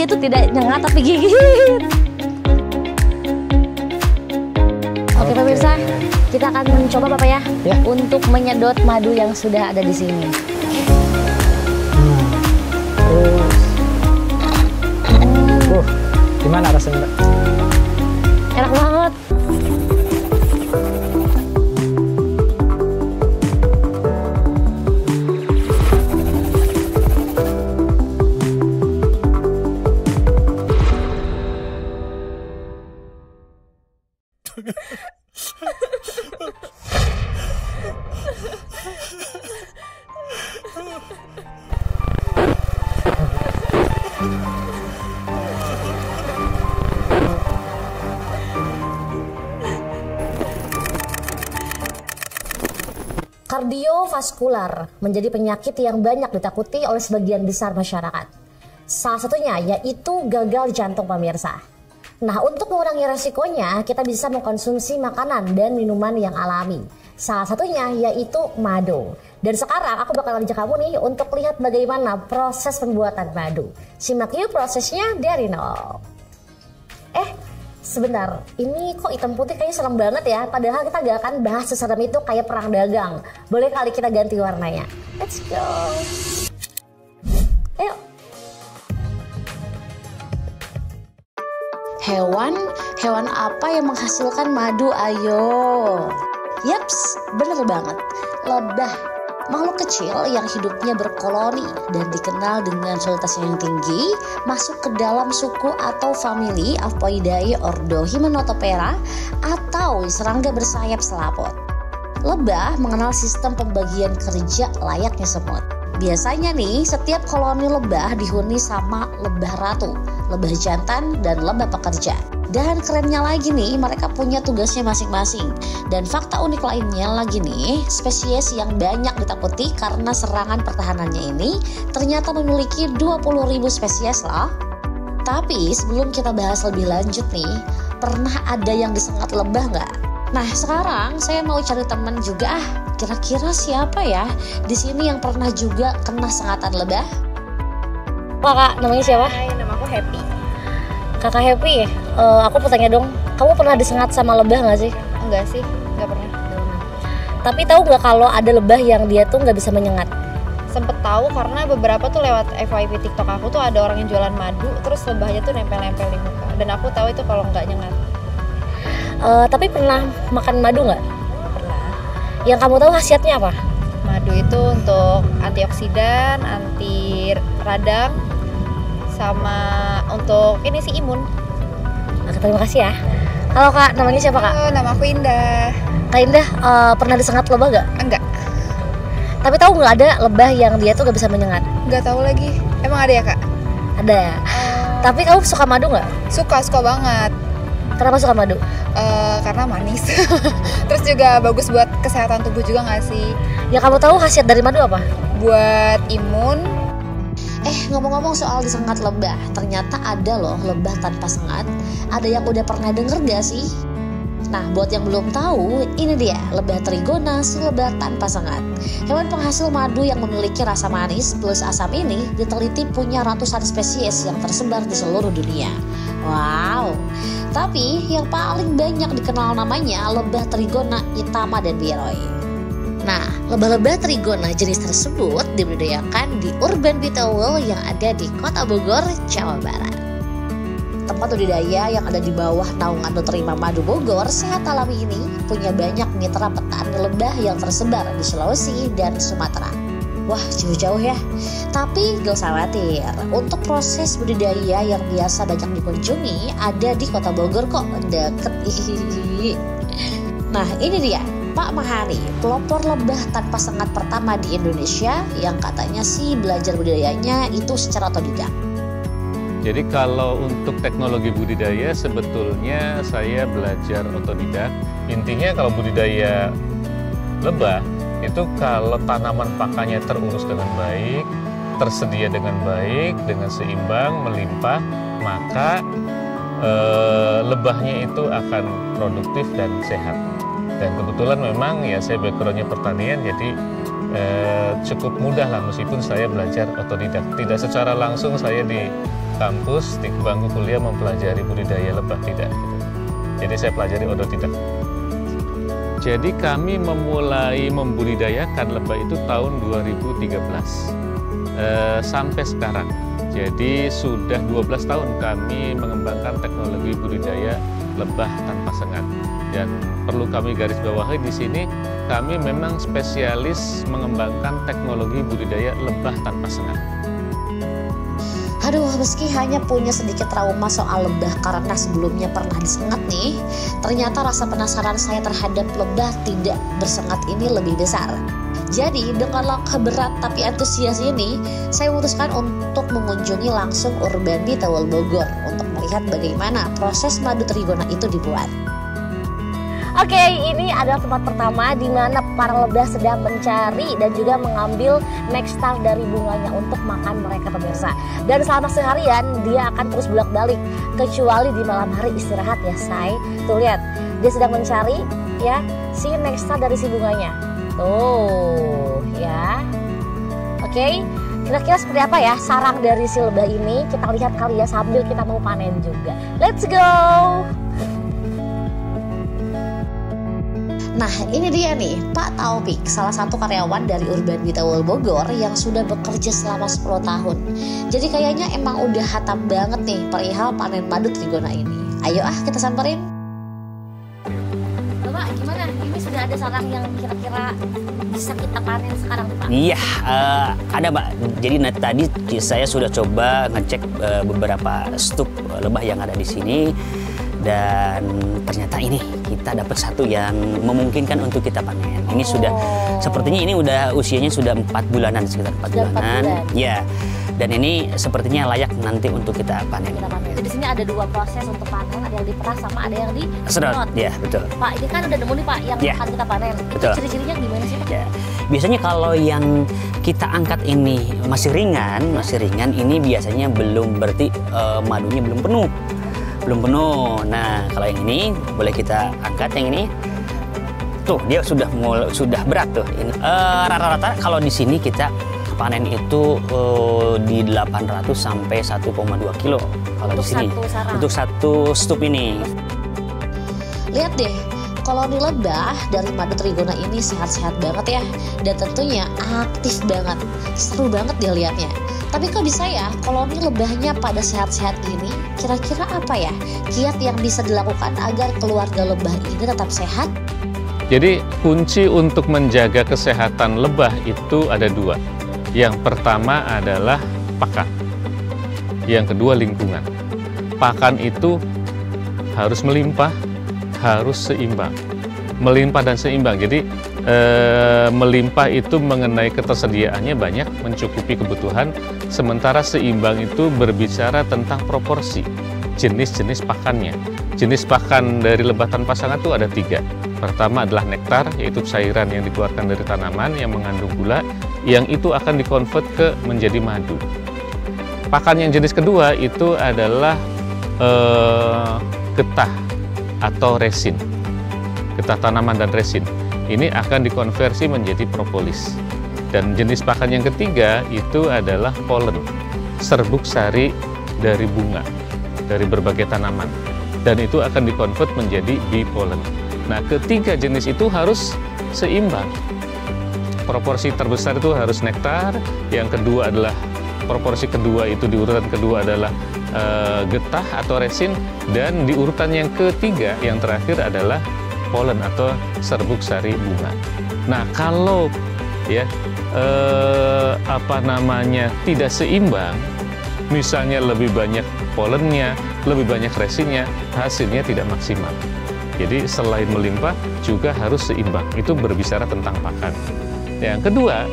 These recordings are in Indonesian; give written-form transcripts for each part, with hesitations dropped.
dia tuh tidak nyengat tapi gigit. Oke pemirsa, kita akan mencoba Bapak ya, untuk menyedot madu yang sudah ada di sini. Terus, gimana rasanya Mbak? Enak banget. Kardiovaskular menjadi penyakit yang banyak ditakuti oleh sebagian besar masyarakat. Salah satunya yaitu gagal jantung pemirsa. Nah, untuk mengurangi resikonya, kita bisa mengkonsumsi makanan dan minuman yang alami. Salah satunya yaitu madu. Dan sekarang aku bakal ajak kamu nih untuk lihat bagaimana proses pembuatan madu. Simak yuk prosesnya dari nol. Sebentar, ini kok hitam putih kayaknya serem banget ya. Padahal kita gak akan bahas seserem itu kayak perang dagang. Boleh kali kita ganti warnanya. Let's go. Ayo. Hewan apa yang menghasilkan madu? Ayo. Yaps, bener banget. Lebah. Makhluk kecil yang hidupnya berkoloni dan dikenal dengan soliditas yang tinggi masuk ke dalam suku atau famili Apoidae ordo Hymenoptera atau serangga bersayap selaput. Lebah mengenal sistem pembagian kerja layaknya semut. Biasanya nih, setiap koloni lebah dihuni sama lebah ratu, lebah jantan, dan lebah pekerja. Dan kerennya lagi nih, mereka punya tugasnya masing-masing. Dan fakta unik lainnya lagi nih, spesies yang banyak ditakuti karena serangan pertahanannya ini ternyata memiliki 20.000 spesies loh. Tapi sebelum kita bahas lebih lanjut nih, pernah ada yang disengat lebah nggak? Nah sekarang saya mau cari teman juga kira-kira siapa ya di sini yang pernah juga kena sengatan lebah? Kak, namanya siapa? Hai, nama aku Happy. Kakak Happy, aku mau tanya dong, kamu pernah disengat sama lebah nggak sih? Enggak sih, enggak pernah. Tapi tahu nggak kalau ada lebah yang dia tuh nggak bisa menyengat? Sempet tahu karena beberapa tuh lewat FYP TikTok aku tuh ada orang yang jualan madu, terus lebahnya tuh nempel-nempel di muka. Dan aku tahu itu kalau nggak nyengat. Tapi pernah makan madu nggak? Pernah. Yang kamu tahu khasiatnya apa? Madu itu untuk antioksidan, anti radang, sama untuk ini sih imun. Terima kasih ya. Halo Kak, namanya siapa Kak? Halo, nama aku Indah. Kak Indah, pernah disengat lebah nggak? Enggak. Tapi tahu nggak ada lebah yang dia tuh nggak bisa menyengat? Enggak tahu lagi. Emang ada ya Kak? Ada. Tapi kamu suka madu nggak? Suka banget. Kenapa suka madu? Karena manis. Terus juga bagus buat kesehatan tubuh juga nggak sih? Ya kamu tahu khasiat dari madu apa? Buat imun. Ngomong-ngomong soal disengat lebah, ternyata ada loh lebah tanpa sengat. Ada yang udah pernah denger gak sih? Nah, buat yang belum tahu, ini dia lebah trigona, si lebah tanpa sengat. Hewan penghasil madu yang memiliki rasa manis plus asam ini diteliti punya ratusan spesies yang tersebar di seluruh dunia. Wow. Tapi yang paling banyak dikenal namanya lebah trigona itama dan biroi. Nah, lebah-lebah trigona jenis tersebut dibudidayakan di Urban Beetle yang ada di Kota Bogor, Jawa Barat. Tempat budidaya yang ada di bawah naungan Nutrima Madu Bogor Sehat Alami ini punya banyak mitra petani lebah yang tersebar di Sulawesi dan Sumatera. Wah, jauh-jauh ya. Tapi gak usah khawatir, untuk proses budidaya yang biasa banyak dikunjungi ada di Kota Bogor kok, deket. Nah, ini dia Pak Mahari, pelopor lebah tanpa sengat pertama di Indonesia yang katanya sih belajar budidayanya itu secara otodidak. Jadi kalau untuk teknologi budidaya sebetulnya saya belajar otodidak. Intinya kalau budidaya lebah itu kalau tanaman pakannya terurus dengan baik, tersedia dengan baik, dengan seimbang, melimpah, maka lebahnya itu akan produktif dan sehat. Dan kebetulan memang ya saya backgroundnya pertanian, jadi cukup mudah lah meskipun saya belajar otodidak. Tidak secara langsung saya kampus di bangku kuliah mempelajari budidaya lebah, tidak gitu. Jadi saya pelajari otodidak. Jadi kami memulai membudidayakan lebah itu tahun 2013 sampai sekarang. Jadi sudah 12 tahun kami mengembangkan teknologi budidaya lebah tanpa sengat. Dan perlu kami garis bawahi di sini, kami memang spesialis mengembangkan teknologi budidaya lebah tanpa sengat. Aduh, meski hanya punya sedikit trauma soal lebah karena sebelumnya pernah disengat nih, ternyata rasa penasaran saya terhadap lebah tidak bersengat ini lebih besar. Jadi dengan langkah berat tapi antusias ini, saya memutuskan untuk mengunjungi langsung Urbani Tawul Bogor untuk melihat bagaimana proses madu trigona itu dibuat. Oke, ini adalah tempat pertama di mana para lebah sedang mencari dan juga mengambil nektar dari bunganya untuk makan mereka, pemirsa. Dan selama seharian dia akan terus bolak-balik, kecuali di malam hari istirahat ya, say. Tuh lihat, dia sedang mencari ya si nektar dari si bunganya. Tuh ya. Oke, kira-kira seperti apa ya sarang dari si lebah ini? Kita lihat kali ya sambil kita mau panen juga. Let's go. Nah, ini dia nih, Pak Taufik, salah satu karyawan dari Urbani Tawul Bogor yang sudah bekerja selama 10 tahun. Jadi kayaknya emang udah hatam banget nih perihal panen madu trigona ini. Ayo kita samperin. Pak, gimana? Ini sudah ada sarang yang kira-kira bisa kita panen sekarang, Pak? Iya, ada Mbak. Jadi tadi saya sudah coba ngecek beberapa stuk lebah yang ada di sini. Dan ternyata ini kita dapat satu yang memungkinkan untuk kita panen. Ini sudah, sepertinya ini udah usianya sudah 4 bulanan, sekitar 4 bulanan. Ya, dan ini sepertinya layak nanti untuk kita panen. Jadi di sini ada 2 proses untuk panen, ada yang diperas sama ada yang di sedot. Ya, betul. Pak, ini kan udah nemu nih Pak yang akan kita panen. Betul. Ciri-cirinya gimana sih Pak? Ya. Biasanya kalau yang kita angkat ini masih ringan, ini biasanya belum, berarti madunya belum penuh. Nah, kalau yang ini boleh kita angkat, yang ini tuh dia sudah berat tuh. Ini rata-rata kalau di sini kita panen itu di 800 sampai 1,2 kilo kalau di sini untuk satu stup ini. Lihat deh, koloni lebah dari madu trigona ini sehat-sehat banget ya, dan tentunya aktif banget. Seru banget dia lihatnya. Tapi kok bisa ya koloni lebahnya pada sehat-sehat ini? Kira-kira apa ya kiat yang bisa dilakukan agar keluarga lebah ini tetap sehat? Jadi kunci untuk menjaga kesehatan lebah itu ada 2. Yang pertama adalah pakan. Yang kedua lingkungan. Pakan itu harus melimpah, harus seimbang. Melimpah dan seimbang. Jadi melimpah itu mengenai ketersediaannya banyak, mencukupi kebutuhan, sementara seimbang itu berbicara tentang proporsi jenis-jenis pakannya. Jenis pakan dari lebah tanpa sengat itu ada 3. Pertama adalah nektar, yaitu cairan yang dikeluarkan dari tanaman yang mengandung gula, yang itu akan dikonvert ke menjadi madu. Pakan yang jenis kedua itu adalah getah atau resin, getah tanaman dan resin. Ini akan dikonversi menjadi propolis. Dan jenis pakan yang ketiga itu adalah polen, serbuk sari dari bunga, dari berbagai tanaman. Dan itu akan dikonvert menjadi bee pollen. Nah, ketiga jenis itu harus seimbang. Proporsi terbesar itu harus nektar, yang kedua adalah proporsi kedua itu di urutan kedua adalah getah atau resin, dan di urutan yang ketiga, yang terakhir adalah polen atau serbuk sari bunga. Nah, kalau ya tidak seimbang, misalnya lebih banyak polennya, lebih banyak resinnya, hasilnya tidak maksimal. Jadi selain melimpah juga harus seimbang. Itu berbicara tentang pakan. Yang kedua,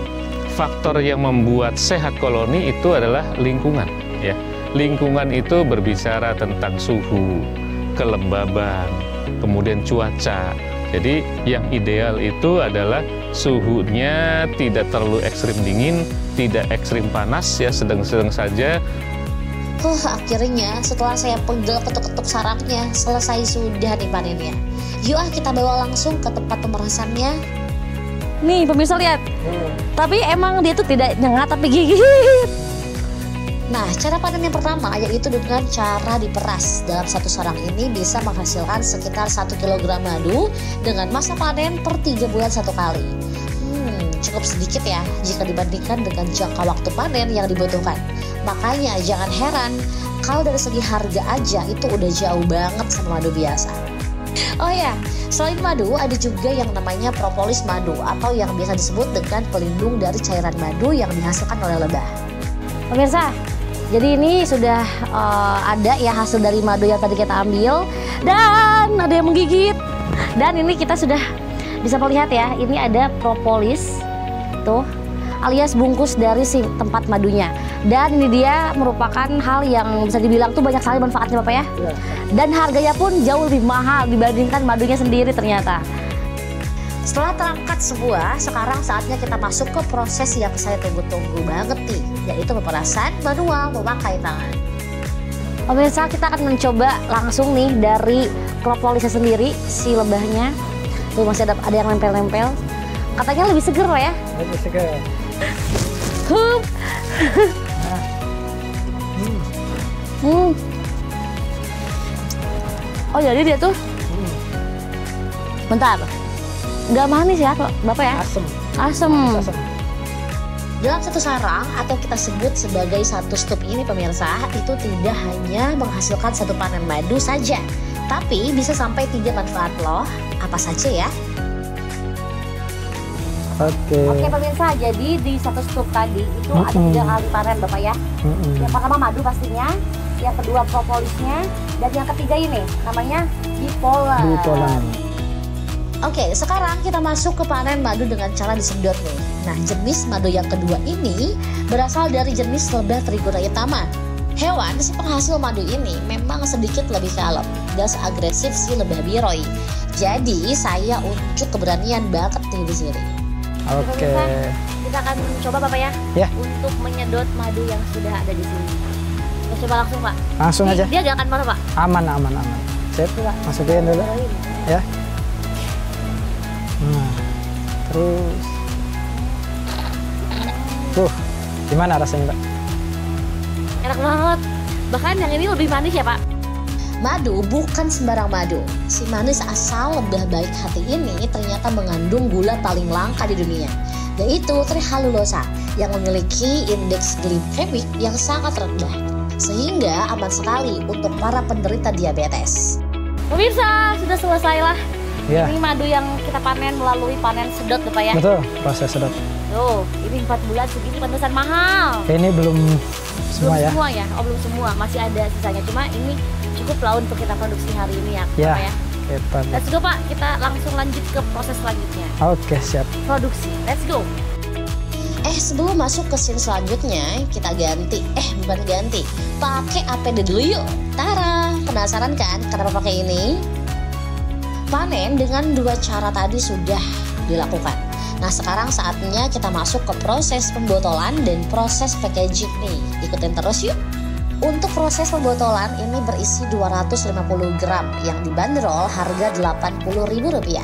faktor yang membuat sehat koloni itu adalah lingkungan. Ya, lingkungan itu berbicara tentang suhu, kelembaban, kemudian cuaca. Jadi yang ideal itu adalah suhunya tidak terlalu ekstrim dingin, tidak ekstrim panas, ya sedang-sedang saja. Akhirnya setelah saya pegel ketuk-ketuk sarangnya, selesai sudah nih panennya. Yuk kita bawa langsung ke tempat pemerasannya. Nih pemirsa lihat, tapi emang dia tuh tidak nyengat tapi gigit. Nah, cara panen yang pertama yaitu dengan cara diperas. Dalam satu sarang ini bisa menghasilkan sekitar 1 kg madu dengan masa panen per 3 bulan 1 kali. Cukup sedikit ya jika dibandingkan dengan jangka waktu panen yang dibutuhkan. Makanya jangan heran kalau dari segi harga aja itu udah jauh banget sama madu biasa. Oh ya, selain madu ada juga yang namanya propolis madu atau yang biasa disebut dengan pelindung dari cairan madu yang dihasilkan oleh lebah. Pemirsa, jadi ini sudah ada ya hasil dari madu yang tadi kita ambil dan ada yang menggigit. Dan ini kita sudah bisa melihat ya, ini ada propolis tuh alias bungkus dari si tempat madunya. Dan ini dia merupakan hal yang bisa dibilang tuh banyak sekali manfaatnya Bapak ya. Dan harganya pun jauh lebih mahal dibandingkan madunya sendiri ternyata. Setelah terangkat semua, sekarang saatnya kita masuk ke proses yang saya tunggu-tunggu banget nih, yaitu pemerasan manual memakai tangan. Pemirsa, kita akan mencoba langsung nih dari propolisnya sendiri, si lebahnya. Tuh masih ada yang nempel-nempel. Katanya lebih seger lah ya. Lebih segar. Hup. Oh jadi dia tuh. Bentar. Nggak manis ya Bapak ya? Asem. Asem. Asem. Dalam satu sarang atau kita sebut sebagai satu stup ini pemirsa, itu tidak hanya menghasilkan satu panen madu saja, tapi bisa sampai 3 manfaat loh. Apa saja ya? Oke pemirsa, jadi di satu stup tadi itu ada 3 kali panen Bapak ya. Yang pertama madu pastinya, yang kedua propolisnya, dan yang ketiga ini namanya bipolar. Oke, sekarang kita masuk ke panen madu dengan cara disedot nih. Nah, jenis madu yang kedua ini berasal dari jenis lebah Trigona Itama. Hewan si penghasil madu ini memang sedikit lebih kalem dan seagresif si lebah biroi. Jadi saya unjuk keberanian banget nih di sini. Oke. Kita akan coba Bapak ya, untuk menyedot madu yang sudah ada di sini. Kita coba langsung Pak. Langsung aja. Dia gak akan marah Pak? Aman. Sip, masukin dulu. Ya. Nah, terus. Gimana rasanya Mbak? Enak banget. Bahkan yang ini lebih manis ya Pak. Madu bukan sembarang madu. Si manis asal lebah baik hati ini ternyata mengandung gula paling langka di dunia, yaitu trehallulosa yang memiliki indeks glikemik yang sangat rendah, sehingga aman sekali untuk para penderita diabetes. Pemirsa, sudah selesai lah. Ya. Ini madu yang kita panen melalui panen sedot Bapak ya. Betul, proses sedot. Tuh, ini 4 bulan segini pantesan mahal. Ini belum semua belum ya? semua ya? Oh belum semua, masih ada sisanya. Cuma ini cukup lah untuk kita produksi hari ini ya, Ya. Bapak ya. Hebat. Let's go Pak, kita langsung lanjut ke proses selanjutnya. Oke, siap. Produksi, let's go. Sebelum masuk ke scene selanjutnya, kita bukan ganti, pakai APD dulu yuk. Tara, penasaran kan kenapa pakai ini? Panen dengan 2 cara tadi sudah dilakukan. Nah, sekarang saatnya kita masuk ke proses pembotolan dan proses packaging nih. Ikutin terus yuk. Untuk proses pembotolan ini berisi 250 gram yang dibanderol harga Rp80.000.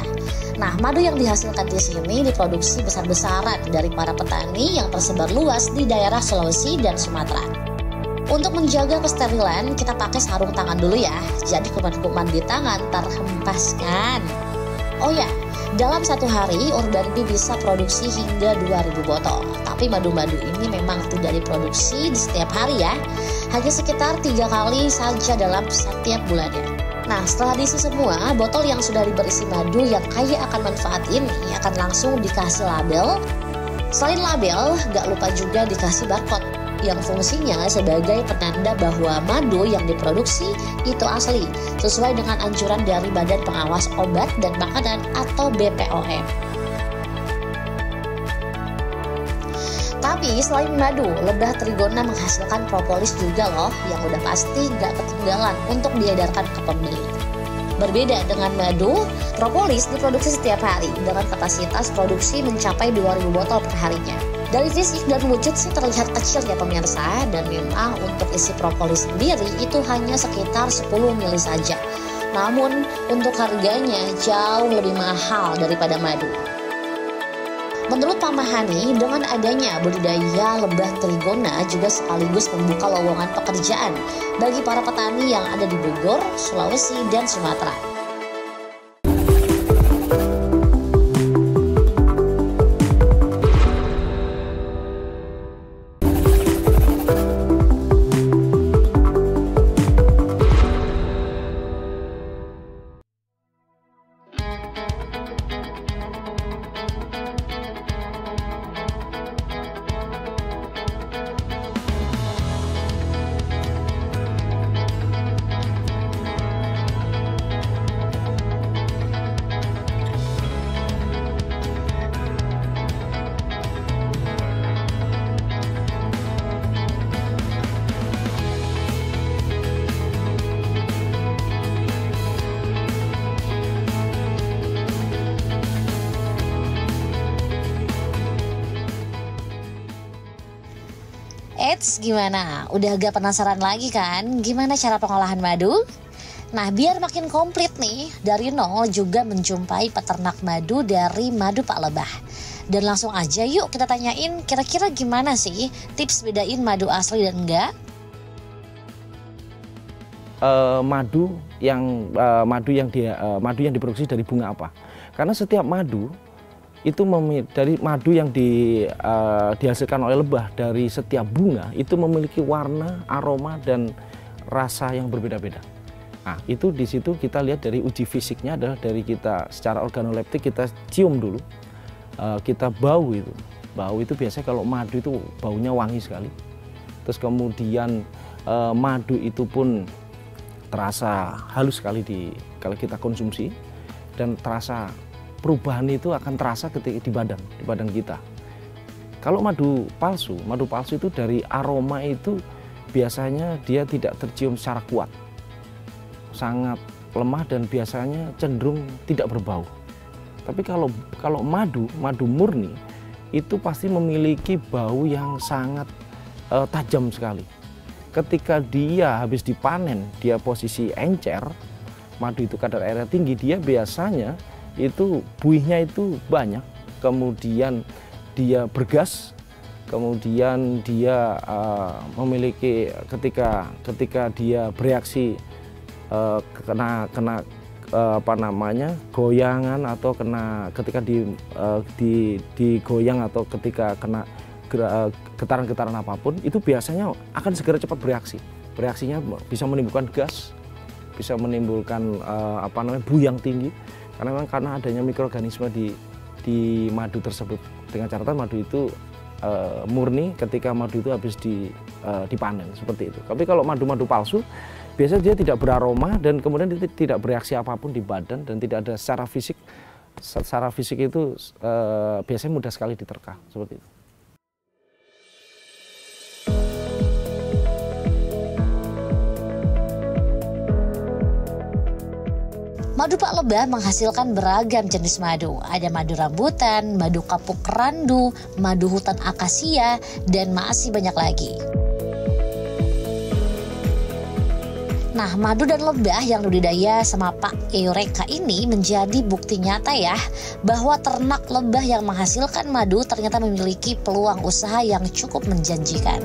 Nah, madu yang dihasilkan di sini diproduksi besar-besaran dari para petani yang tersebar luas di daerah Sulawesi dan Sumatera. Untuk menjaga kesterilan, kita pakai sarung tangan dulu ya, jadi kuman-kuman di tangan terhempaskan. Oh ya, dalam 1 hari Urban Bee bisa produksi hingga 2000 botol. Tapi madu-madu ini memang tidak diproduksi di setiap hari ya, hanya sekitar 3 kali saja dalam setiap bulannya. Nah, setelah diisi semua, botol yang sudah berisi madu yang kaya akan manfaat ini akan langsung dikasih label. Selain label, gak lupa juga dikasih barcode yang fungsinya sebagai penanda bahwa madu yang diproduksi itu asli, sesuai dengan anjuran dari Badan Pengawas Obat dan Makanan atau BPOM. Tapi selain madu, lebah Trigona menghasilkan propolis juga loh, yang udah pasti gak ketinggalan untuk diedarkan ke pembeli. Berbeda dengan madu, propolis diproduksi setiap hari dengan kapasitas produksi mencapai 2000 botol per harinya. Dari fisik dan wujud sih terlihat kecil ya pemirsa, dan memang untuk isi propolis sendiri itu hanya sekitar 10 mili saja. Namun untuk harganya jauh lebih mahal daripada madu. Menurut Pak Mahani, dengan adanya budidaya lebah trigona juga sekaligus membuka lowongan pekerjaan bagi para petani yang ada di Bogor, Sulawesi, dan Sumatera. Eits, gimana? Udah agak penasaran lagi kan? Gimana cara pengolahan madu? Nah, biar makin komplit nih, dari nol juga menjumpai peternak madu dari Madu Pak Lebah. Dan langsung aja yuk kita tanyain kira-kira gimana sih tips bedain madu asli dan enggak? Madu yang diproduksi dari bunga apa? Karena setiap madu itu dari madu yang dihasilkan oleh lebah dari setiap bunga itu memiliki warna, aroma, dan rasa yang berbeda-beda. Nah, itu di situ kita lihat dari uji fisiknya adalah dari kita secara organoleptik kita cium dulu, kita bau itu. Bau itu biasanya kalau madu itu baunya wangi sekali. Terus kemudian madu itu pun terasa halus sekali kalau kita konsumsi, dan terasa perubahan itu akan terasa ketika di badan kita. Kalau madu palsu itu dari aroma itu biasanya dia tidak tercium secara kuat, sangat lemah dan biasanya cenderung tidak berbau. Tapi kalau madu murni itu pasti memiliki bau yang sangat tajam sekali. Ketika dia habis dipanen, dia posisi encer, madu itu kadar airnya tinggi, dia biasanya itu buihnya itu banyak, kemudian dia bergas, kemudian dia memiliki ketika dia bereaksi kena goyangan atau ketika digoyang atau ketika kena getaran-getaran apapun, itu biasanya akan segera cepat bereaksi. Bereaksinya bisa menimbulkan gas, bisa menimbulkan buyang tinggi. Karena adanya mikroorganisme di madu tersebut. Dengan catatan madu itu murni ketika madu itu habis dipanen, seperti itu. Tapi kalau madu-madu palsu biasanya dia tidak beraroma dan kemudian dia tidak bereaksi apapun di badan dan tidak ada secara fisik. Secara fisik itu biasanya mudah sekali diterka, seperti itu. Madu Pak Lebah menghasilkan beragam jenis madu. Ada madu rambutan, madu kapuk randu, madu hutan akasia, dan masih banyak lagi. Nah, madu dan lebah yang budidaya sama Pak Eureka ini menjadi bukti nyata ya bahwa ternak lebah yang menghasilkan madu ternyata memiliki peluang usaha yang cukup menjanjikan.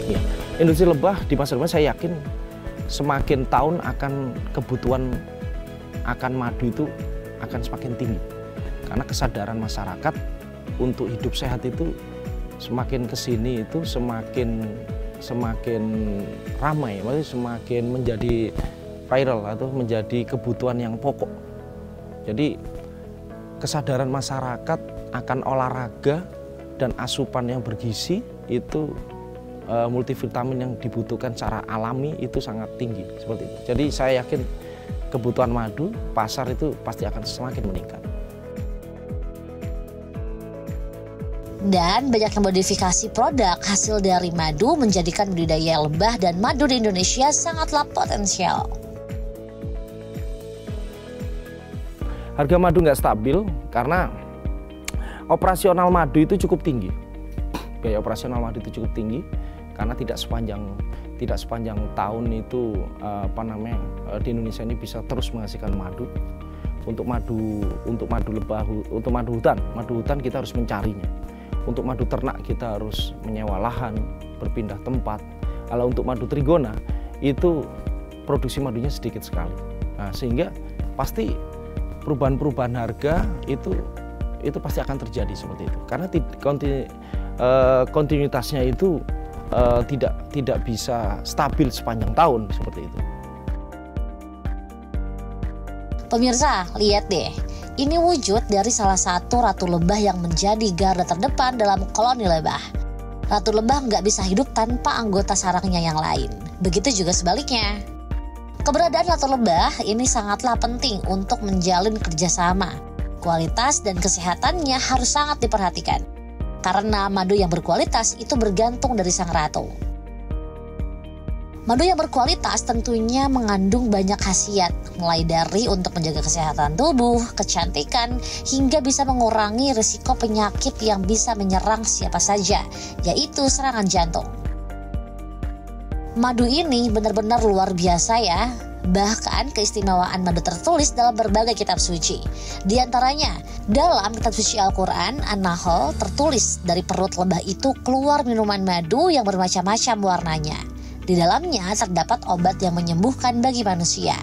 Ya, industri lebah di masa depan saya yakin semakin tahun kebutuhan akan madu itu akan semakin tinggi. Karena kesadaran masyarakat untuk hidup sehat itu semakin kesini itu semakin ramai, maksudnya semakin menjadi viral atau menjadi kebutuhan yang pokok. Jadi kesadaran masyarakat akan olahraga dan asupan yang bergizi itu multivitamin yang dibutuhkan secara alami itu sangat tinggi, seperti itu. Jadi saya yakin kebutuhan madu pasar itu pasti akan semakin meningkat. Dan banyak yang modifikasi produk hasil dari madu menjadikan budidaya lebah dan madu di Indonesia sangatlah potensial. Harga madu nggak stabil karena operasional madu itu cukup tinggi. Biaya operasional madu itu cukup tinggi karena tidak sepanjang tahun itu di Indonesia ini bisa terus menghasilkan madu. Untuk madu lebah, untuk madu hutan kita harus mencarinya. Untuk madu ternak kita harus menyewa lahan, berpindah tempat. Kalau untuk madu trigona itu produksi madunya sedikit sekali. Nah, sehingga pasti perubahan-perubahan harga itu pasti akan terjadi seperti itu. Karena kontinuitasnya itu tidak bisa stabil sepanjang tahun seperti itu. Pemirsa, lihat deh. Ini wujud dari salah satu ratu lebah yang menjadi garda terdepan dalam koloni lebah. Ratu lebah nggak bisa hidup tanpa anggota sarangnya yang lain. Begitu juga sebaliknya. Keberadaan ratu lebah ini sangatlah penting untuk menjalin kerjasama. Kualitas dan kesehatannya harus sangat diperhatikan. Karena madu yang berkualitas itu bergantung dari sang ratu. Madu yang berkualitas tentunya mengandung banyak khasiat, mulai dari untuk menjaga kesehatan tubuh, kecantikan, hingga bisa mengurangi risiko penyakit yang bisa menyerang siapa saja, yaitu serangan jantung. Madu ini benar-benar luar biasa ya. Bahkan keistimewaan madu tertulis dalam berbagai kitab suci. Di antaranya, dalam kitab suci Al-Quran, An-Nahl tertulis dari perut lebah itu keluar minuman madu yang bermacam-macam warnanya. Di dalamnya terdapat obat yang menyembuhkan bagi manusia.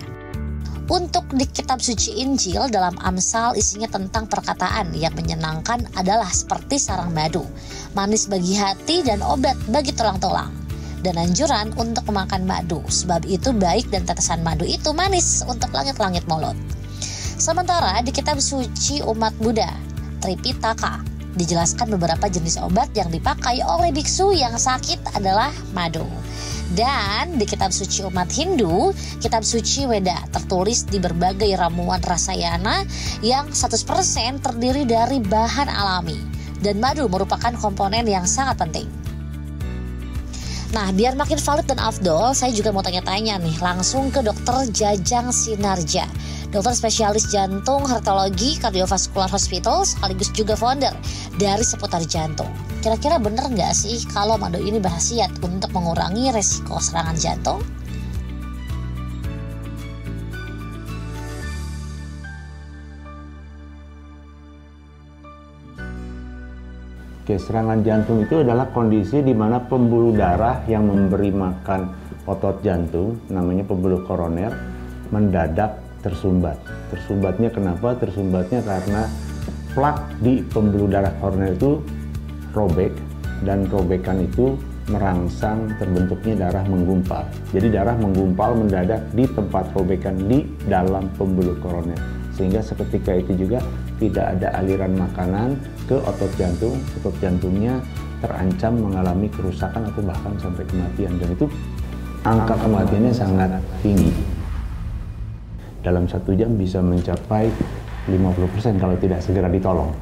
Untuk di kitab suci Injil dalam Amsal isinya tentang perkataan yang menyenangkan adalah seperti sarang madu, manis bagi hati dan obat bagi tulang-tulang. Dan anjuran untuk memakan madu, sebab itu baik dan tetesan madu itu manis untuk langit-langit mulut. Sementara di kitab suci umat Buddha, Tripitaka, dijelaskan beberapa jenis obat yang dipakai oleh biksu yang sakit adalah madu. Dan di kitab suci umat Hindu, kitab suci Weda, tertulis di berbagai ramuan rasayana yang 100% terdiri dari bahan alami. Dan madu merupakan komponen yang sangat penting. Nah, biar makin valid dan afdol, saya juga mau tanya-tanya nih langsung ke Dr. Jajang Sinarja, dokter spesialis jantung, hematologi, kardiovaskular hospital, sekaligus juga founder dari seputar jantung. Kira-kira bener nggak sih kalau madu ini berkhasiat untuk mengurangi resiko serangan jantung? Oke, serangan jantung itu adalah kondisi di mana pembuluh darah yang memberi makan otot jantung, namanya pembuluh koroner, mendadak tersumbat. Tersumbatnya kenapa? Tersumbatnya karena plak di pembuluh darah koroner itu robek, dan robekan itu merangsang terbentuknya darah menggumpal. Jadi darah menggumpal mendadak di tempat robekan di dalam pembuluh koroner. Sehingga seketika itu juga tidak ada aliran makanan ke otot jantung, otot jantungnya terancam mengalami kerusakan atau bahkan sampai kematian. Dan itu angka kematiannya sangat tinggi. Dalam 1 jam bisa mencapai 50% kalau tidak segera ditolong.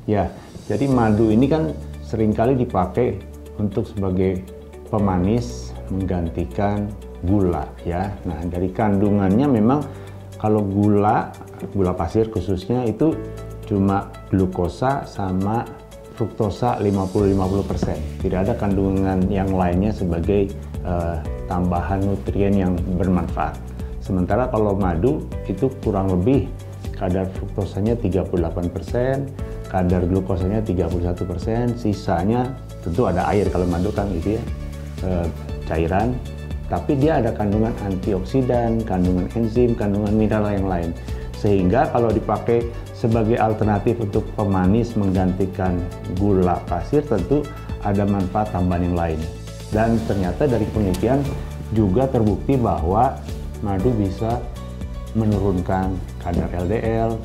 Ya, jadi madu ini kan seringkali dipakai untuk sebagai pemanis menggantikan gula ya. Nah, dari kandungannya memang kalau gula pasir khususnya itu cuma glukosa sama fruktosa 50-50%. Tidak ada kandungan yang lainnya sebagai tambahan nutrien yang bermanfaat. Sementara kalau madu itu kurang lebih kadar fruktosanya 38%, kadar glukosanya 31%, sisanya tentu ada air kalau madu kan itu ya, cairan. Tapi dia ada kandungan antioksidan, kandungan enzim, kandungan mineral yang lain. Sehingga kalau dipakai sebagai alternatif untuk pemanis menggantikan gula pasir tentu ada manfaat tambahan yang lain. Dan ternyata dari penelitian juga terbukti bahwa madu bisa menurunkan kadar LDL.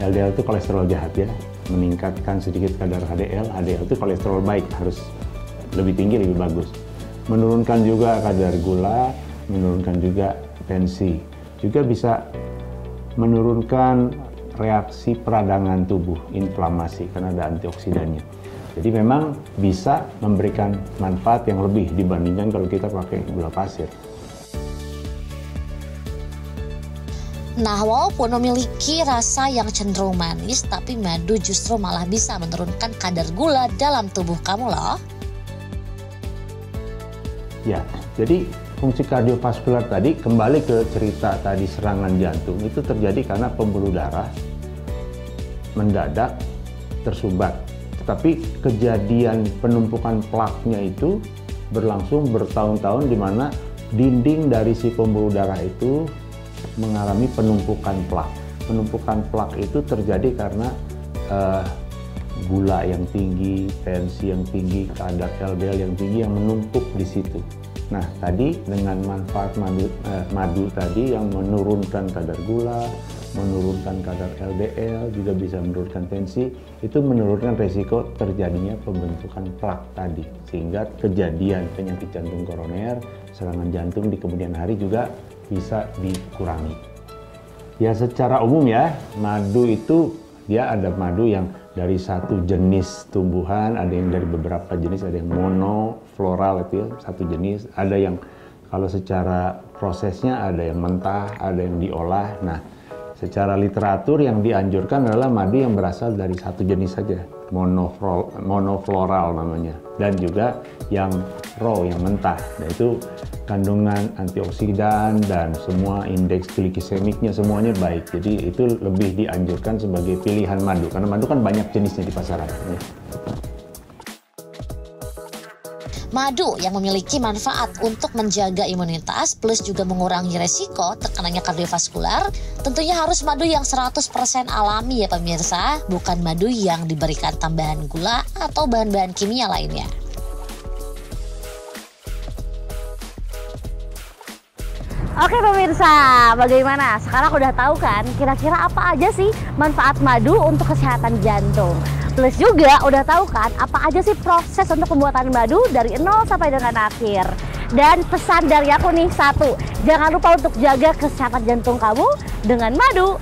LDL itu kolesterol jahat ya, meningkatkan sedikit kadar HDL. HDL itu kolesterol baik, harus lebih tinggi, lebih bagus. Menurunkan juga kadar gula, menurunkan juga tensi. Juga bisa menurunkan reaksi peradangan tubuh, inflamasi, karena ada antioksidannya. Jadi memang bisa memberikan manfaat yang lebih dibandingkan kalau kita pakai gula pasir. Nah, walaupun memiliki rasa yang cenderung manis, tapi madu justru malah bisa menurunkan kadar gula dalam tubuh kamu loh. Ya, jadi fungsi kardiovaskular tadi, kembali ke cerita tadi serangan jantung, itu terjadi karena pembuluh darah mendadak tersumbat. Tetapi kejadian penumpukan plaknya itu berlangsung bertahun-tahun, di mana dinding dari si pembuluh darah itu mengalami penumpukan plak. Penumpukan plak itu terjadi karena gula yang tinggi, tensi yang tinggi, kadar LDL yang tinggi yang menumpuk di situ. Nah, tadi dengan manfaat madu tadi yang menurunkan kadar gula, menurunkan kadar LDL, juga bisa menurunkan tensi, itu menurunkan resiko terjadinya pembentukan plak tadi. Sehingga kejadian penyakit jantung koroner, serangan jantung di kemudian hari juga bisa dikurangi. Ya, secara umum ya, madu itu dia ada madu yang dari satu jenis tumbuhan, ada yang dari beberapa jenis, ada yang monofloral itu ya, satu jenis, ada yang kalau secara prosesnya ada yang mentah, ada yang diolah. Nah, secara literatur yang dianjurkan adalah madu yang berasal dari satu jenis saja, monofloral namanya, dan juga yang raw, yang mentah. Nah, itu kandungan antioksidan dan semua indeks glisemiknya semuanya baik. Jadi itu lebih dianjurkan sebagai pilihan madu, karena madu kan banyak jenisnya di pasaran. Ya. Madu yang memiliki manfaat untuk menjaga imunitas plus juga mengurangi resiko terkenanya kardiovaskular, tentunya harus madu yang 100% alami ya pemirsa, bukan madu yang diberikan tambahan gula atau bahan-bahan kimia lainnya. Oke pemirsa, bagaimana? Sekarang udah tahu kan kira-kira apa aja sih manfaat madu untuk kesehatan jantung. Plus juga udah tahu kan apa aja sih proses untuk pembuatan madu dari nol sampai dengan akhir. Dan pesan dari aku nih satu, jangan lupa untuk jaga kesehatan jantung kamu dengan madu.